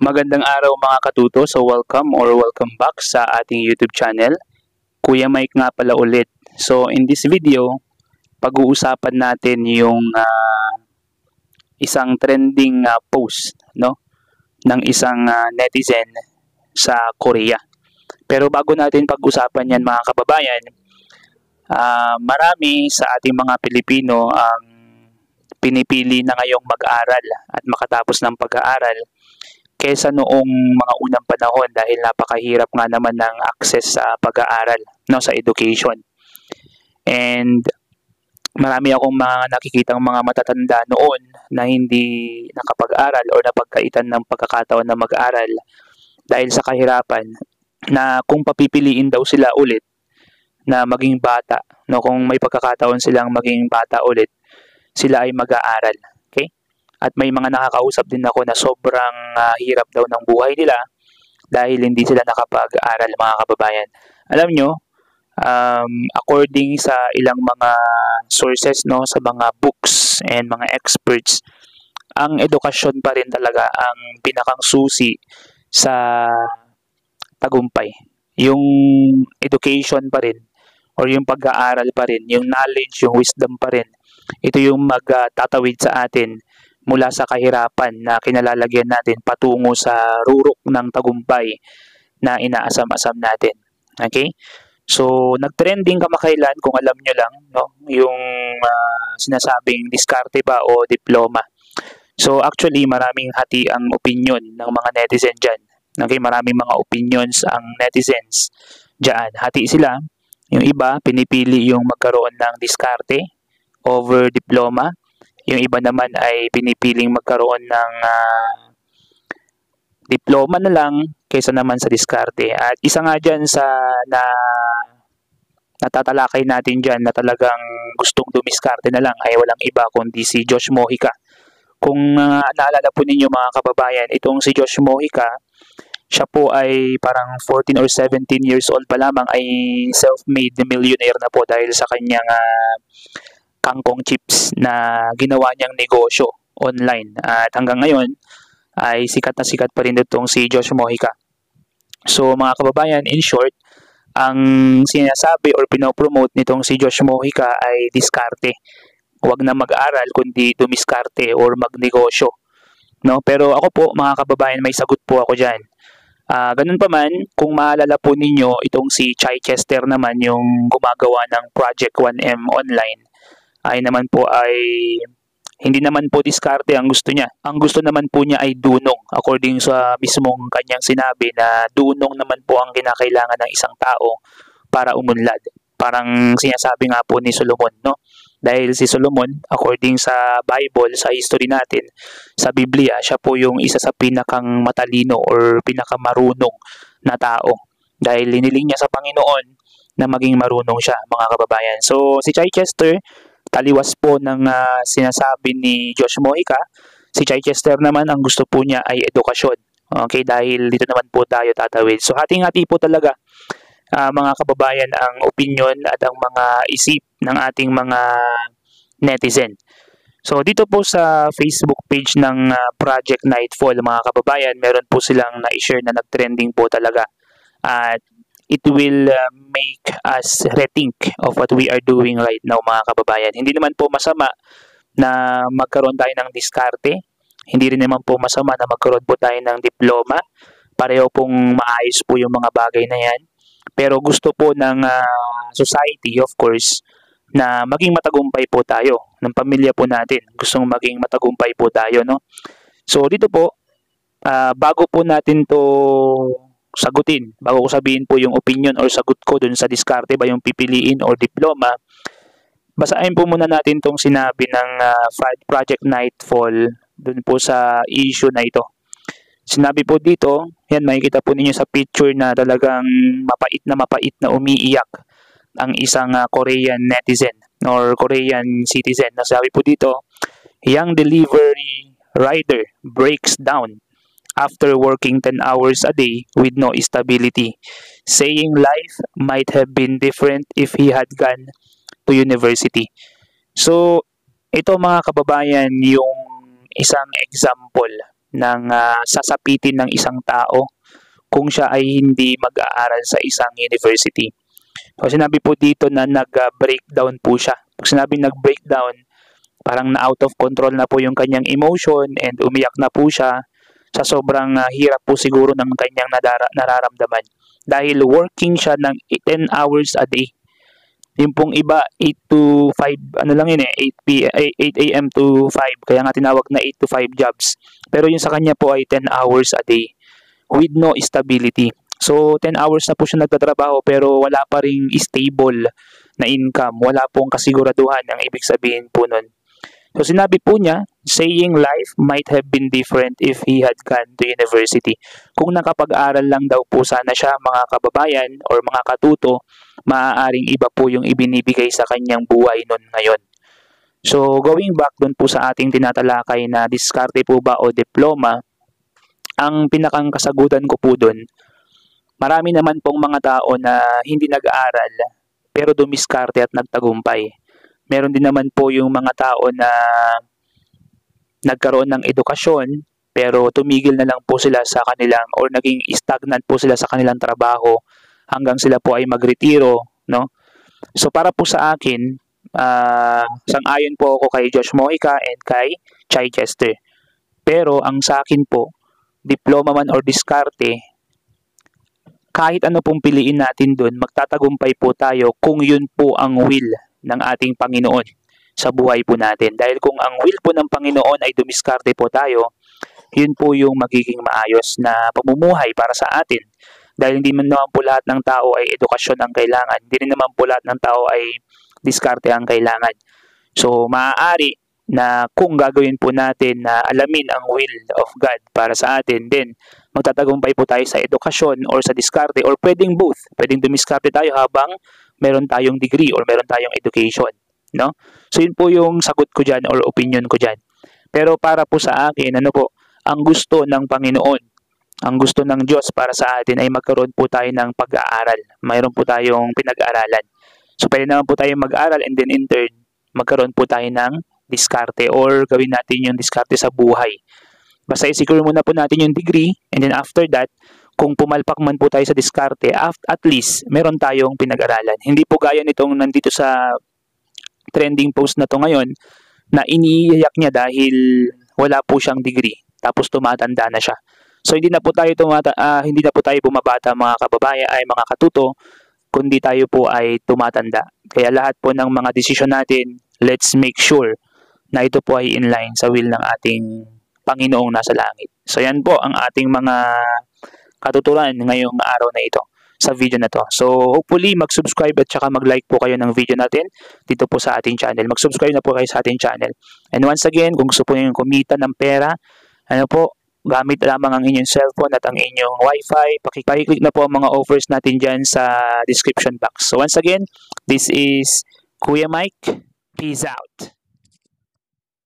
Magandang araw mga katuto. So welcome back sa ating YouTube channel. Kuya Mike nga pala ulit. So in this video, pag-uusapan natin yung isang trending post, no, ng isang netizen sa Korea. Pero bago natin pag-usapan yan mga kababayan, marami sa ating mga Pilipino ang pinipili na ngayong mag-aral at makatapos ng pag-aaral kaysa noong mga unang panahon dahil napakahirap nga naman ng access sa pag-aaral, no, sa education. And marami akong mga nakikitang mga matatanda noon na hindi nakapag-aral o napagkaitan ng pagkakataon na mag-aral dahil sa kahirapan, na kung papipiliin daw sila ulit na maging bata, no, kung may pagkakataon silang maging bata ulit, sila ay mag-aaral. At may mga nakakausap din ako na sobrang hirap daw ng buhay nila dahil hindi sila nakapag-aral, mga kababayan. Alam nyo, according sa ilang mga sources, no, sa mga books and mga experts, ang edukasyon pa rin talaga ang pinakang susi sa tagumpay. Yung education pa rin or yung pag-aaral pa rin, yung knowledge, yung wisdom pa rin, ito yung magtatawid sa atin mula sa kahirapan na kinalalagyan natin patungo sa rurok ng tagumpay na inaasam-asam natin. Okay? So, nag-trending kamakailan, kung alam nyo lang, no, yung sinasabing diskarte ba o diploma. So, actually, maraming hati ang opinion ng mga netizen dyan. Okay? Maraming mga opinions ang netizens dyan. Hati sila. Yung iba, pinipili yung magkaroon ng diskarte over diploma. Yung iba naman ay pinipiling magkaroon ng diploma na lang kaysa naman sa diskarte. At isa nga dyan sa natatalakay natin dyan na talagang gustong dumiskarte na lang ay walang iba kundi si Josh Mojica. Kung naalala po ninyo mga kababayan, itong si Josh Mojica, siya po ay parang 14 or 17 years old pa lamang ay self-made millionaire na po dahil sa kanyang kangkong chips na ginawa niyang negosyo online. At hanggang ngayon ay sikat na sikat pa rin itong si Josh Mojica. So mga kababayan, in short, ang sinasabi or pinopromote nitong si Josh Mojica ay diskarte. Huwag na mag-aral kundi dumiskarte or magnegosyo. No? Pero ako po mga kababayan, may sagot po ako dyan. Ganun pa man, kung maalala po ninyo, itong si Chichester naman yung gumagawa ng Project 1M online, ay naman po ay hindi naman po diskarte ang gusto niya. Ang gusto naman po niya ay dunong. According sa mismong kanyang sinabi na dunong naman po ang kinakailangan ng isang tao para umunlad. Parang sinasabi nga po ni Solomon, no? Dahil si Solomon, according sa Bible, sa history natin, sa Biblia, siya po yung isa sa pinakang matalino or pinakamarunong na tao. Dahil hiniling niya sa Panginoon na maging marunong siya, mga kababayan. So, si Chichester, taliwas po ng sinasabi ni Josh Mojica. Si Chichester naman, ang gusto po niya ay edukasyon. Okay, dahil dito naman po tayo tatawid. So, hati-hati po talaga, mga kababayan, ang opinion at ang mga isip ng ating mga netizen. So, dito po sa Facebook page ng Project Nightfall, mga kababayan, meron po silang na-share na nag-trending po talaga. At it will make us rethink of what we are doing right now, mga kababayan. Hindi naman po masama na magkaroon tayo ng diskarte. Hindi rin naman po masama na magkaroon po tayo ng diploma. Pareho pong maayos po yung mga bagay na yan. Pero gusto po ng society, of course, na maging matagumpay po tayo. Ng pamilya po natin. Gustong maging matagumpay po tayo, no? So, dito po, bago po natin to sagutin, bago ko sabihin po yung opinion or sagot ko dun sa diskarte ba yung pipiliin or diploma, basahin po muna natin tong sinabi ng Project Nightfall dun po sa issue na ito. Sinabi po dito, yan makikita po ninyo sa picture na talagang mapait na umiiyak ang isang Korean netizen or Korean citizen. Nasabi po dito, young delivery rider breaks down after working 10 hours a day with no stability, saying life might have been different if he had gone to university. So, ito mga kababayan, yung isang example ng sasapitin ng isang tao kung siya ay hindi mag-aaral sa isang university. So sinabi po dito na nag-breakdown po siya. Pag sinabing nag-breakdown, parang na out of control na po yung kanyang emotion and umiyak na po siya sa sobrang hirap po siguro ng kanyang nararamdaman. Dahil working siya ng 10 hours a day. Yung pong iba, 8 to 5, ano lang yun 8 a.m. to 5. Kaya nga tinawag na 8 to 5 jobs. Pero yung sa kanya po ay 10 hours a day with no stability. So, 10 hours na po siya nagtatrabaho pero wala pa ring stable na income. Wala pong kasiguraduhan ang ibig sabihin po nun. So, sinabi po niya, saying life might have been different if he had gone to university. Kung nakapag-aral lang daw po sana siya, mga kababayan or mga katuto, maaaring iba po yung ibinibigay sa kanyang buhay nun ngayon. So, going back dun po sa ating tinatalakay na diskarte po ba o diploma, ang pinakang kasagutan ko po dun, marami naman pong mga tao na hindi nag-aaral pero dumiskarte at nagtagumpay. Meron din naman po yung mga tao na nagkaroon ng edukasyon pero tumigil na lang po sila sa kanilang or naging stagnant po sila sa kanilang trabaho hanggang sila po ay magretiro, no? So para po sa akin, sang-ayon po ako kay Josh Mojica and kay Chichester. Pero ang sa akin po, diploma man or diskarte, kahit ano pong piliin natin doon, magtatagumpay po tayo kung yun po ang will ng ating Panginoon sa buhay po natin. Dahil kung ang will po ng Panginoon ay dumiskarte po tayo, yun po yung magiging maayos na pamumuhay para sa atin. Dahil hindi man naman po lahat ng tao ay edukasyon ang kailangan. Hindi rin naman po lahat ng tao ay diskarte ang kailangan. So, maaari na kung gagawin po natin na alamin ang will of God para sa atin, then magtatagumpay po tayo sa edukasyon or sa diskarte or pwedeng both. Pwedeng dumiskarte tayo habang meron tayong degree or meron tayong education, no? So yun po yung sagot ko dyan or opinion ko dyan. Pero para po sa akin, ano po, ang gusto ng Panginoon, ang gusto ng Diyos para sa atin ay magkaroon po tayo ng pag-aaral. Mayroon po tayong pinag-aaralan. So pwede naman po tayong mag-aaral and then in turn, magkaroon po tayo ng diskarte or gawin natin yung diskarte sa buhay. Basta i-secure muna po natin yung degree and then after that, kung pumalpak man po tayo sa diskarte, at least meron tayong pinag-aralan. Hindi po gaya nitong nandito sa trending post na to ngayon na iniiyak niya dahil wala po siyang degree tapos tumatanda na siya. So hindi na po tayo bumabata mga kababayan ay mga katuto kundi tayo po ay tumatanda. Kaya lahat po ng mga desisyon natin, let's make sure na ito po ay in line sa will ng ating Panginoong nasa langit. So yan po ang ating mga katuturan ngayong araw na ito sa video na to. So hopefully mag-subscribe at saka mag-like po kayo ng video natin dito po sa ating channel. Mag-subscribe na po kayo sa ating channel. And once again, kung gusto po nyo kumita ng pera, ano po, gamit lamang ang inyong cellphone at ang inyong wifi. Pakiclick na po ang mga offers natin dyan sa description box. So once again, this is Kuya Mike. Peace out.